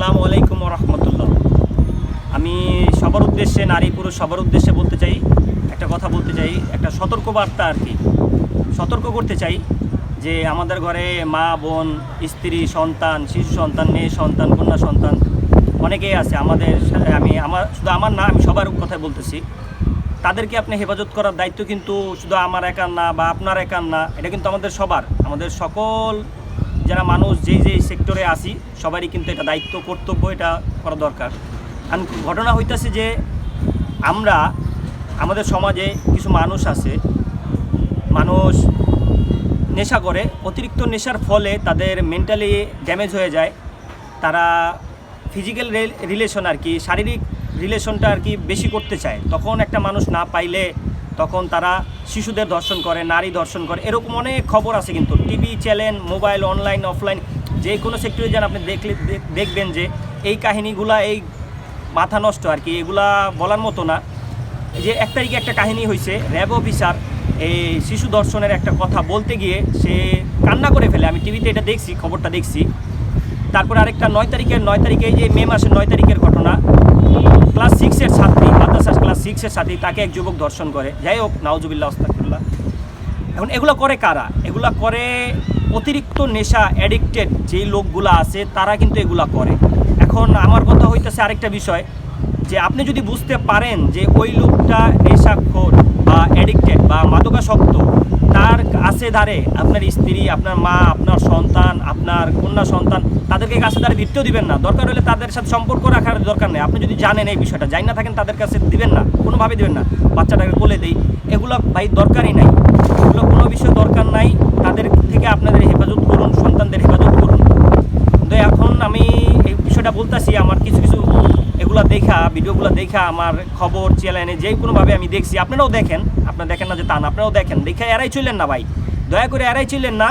আসসালামু আলাইকুম রহমতুল্লাহ। আমি সবার উদ্দেশ্যে, নারী পুরুষ সবার উদ্দেশ্যে বলতে চাই, একটা কথা বলতে চাই, একটা সতর্কবার্তা আর কি। সতর্ক করতে চাই যে আমাদের ঘরে মা, বোন, স্ত্রী, সন্তান, শিশু সন্তান, মেয়ে সন্তান, কন্যা সন্তান অনেকেই আছে। শুধু আমার না, আমি সবার কথাই বলতেছি। তাদেরকে আপনি হেফাজত করার দায়িত্ব কিন্তু শুধু আমার একার না বা আপনার একার না, এটা কিন্তু আমাদের সবার, আমাদের সকল যারা মানুষ যেই সেক্টরে আসি সবারই কিন্তু এটা দায়িত্ব, কর্তব্য, এটা করা দরকার। কারণ ঘটনা হইতেছে যে আমাদের সমাজে কিছু মানুষ আছে, মানুষ নেশা করে, অতিরিক্ত নেশার ফলে তাদের মেন্টালি ড্যামেজ হয়ে যায়। তারা ফিজিক্যাল রিলেশন আর কি, শারীরিক রিলেশনটা আর কি বেশি করতে চায়। তখন একটা মানুষ না পাইলে তখন তারা শিশুদের ধর্ষণ করে, নারী ধর্ষণ করে, এরকম অনেক খবর আছে। কিন্তু TV channel, mobile, online, offline, যে কোনো সেক্টরে যান আপনি দেখবেন যে এই কাহিনীগুলা, এই মাথা নষ্ট আর কি, এগুলা বলার মতো না। যে 1 তারিখে একটা কাহিনী হয়েছে, র্যাব অফিসার এই শিশু ধর্ষণের একটা কথা বলতে গিয়ে সে কান্না করে ফেলে। আমি টিভিতে এটা দেখছি, খবরটা দেখছি। তারপরে আরেকটা 9 তারিখে এই যে মে মাসের 9 তারিখের ঘটনা, ক্লাস 6-এর ছাত্রী, মাদ্রাসার ক্লাস 6-এর ছাত্রী, তাকে এক যুবক ধর্ষণ করে। যাই হোক, নাউজুবিল্লাহ, আস্তাগফিরুল্লাহ। এখন এগুলো করে কারা? এগুলা করে অতিরিক্ত নেশা অ্যাডিক্টেড যেই লোকগুলো আছে, তারা কিন্তু এগুলা করে। এখন আমার কথা হইতেছে আরেকটা বিষয়, যে আপনি যদি বুঝতে পারেন যে ওই লোকটা নেশাখোর বা অ্যাডিক্টেড বা মাদকাসক্ত, তার কাছে ধারে আপনার স্ত্রী, আপনার মা, আপনার সন্তান, আপনার কন্যা সন্তান, তাদেরকে কাছে ধারে দিতেও দিবেন না। দরকার হলে তাদের সাথে সম্পর্ক রাখার দরকার নেই। আপনি যদি জানেন এই বিষয়টা, জানি না থাকেন, তাদের কাছে দিবেন না, কোনোভাবে দিবেন না। বাচ্চাটাকে কোলে দেই, এগুলো ভাই দরকারই নাই, এগুলো কোনো বিষয় দরকার নাই। তাদের থেকে আপনাদের হেফাজত করুন, সন্তানদের হেফাজত করুন। কিন্তু এখন আমি এই বিষয়টা বলতেছি, আমার কিছু এগুলা দেখা, ভিডিওগুলো দেখা, আমার খবর চ্যানেলে যে কোনোভাবে আমি দেখছি। আপনারাও দেখেন, আপনারা দেখেন না যে তা না, আপনারাও দেখেন, দেখে এড়াই চললেন না ভাই, দয়া করে এড়াই চললেন না।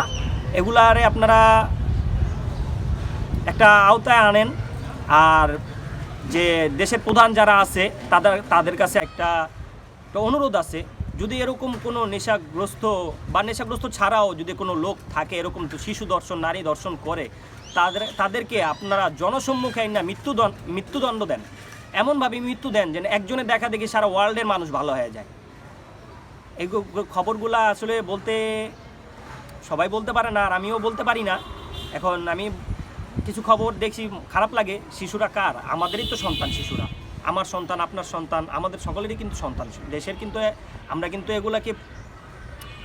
এগুলারে আপনারা একটা আওতায় আনেন। আর যে দেশের প্রধান যারা আছে তাদের কাছে একটা অনুরোধ আছে, যদি এরকম কোনো নেশাগ্রস্ত বা নেশাগ্রস্ত ছাড়াও যদি কোনো লোক থাকে এরকম শিশু ধর্ষণ, নারী ধর্ষণ করে, তাদেরকে আপনারা জনসম্মুখে না মৃত্যুদণ্ড দেন। এমনভাবে মৃত্যু দেন যেন একজনের দেখা দেখি সারা ওয়ার্ল্ডের মানুষ ভালো হয়ে যায়। এই খবরগুলো আসলে বলতে সবাই বলতে পারে না, আর আমিও বলতে পারি না। এখন আমি কিছু খবর দেখছি, খারাপ লাগে। শিশুরা কার? আমাদেরই তো সন্তান শিশুরা। আমার সন্তান, আপনার সন্তান, আমাদের সকলেরই কিন্তু সন্তান দেশের। কিন্তু আমরা কিন্তু এগুলাকে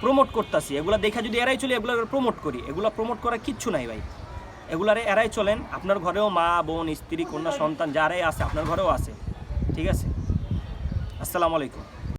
প্রমোট করতেছি। এগুলা দেখা যদি এড়াই চলি, এগুলো প্রমোট করি, এগুলো প্রমোট করার কিচ্ছু নাই ভাই। এগুলারে এড়াই চলেন। আপনার ঘরেও মা, বোন, স্ত্রী, কন্যা, সন্তান যারাই আছে, আপনার ঘরেও আছে, ঠিক আছে? আসসালামু আলাইকুম।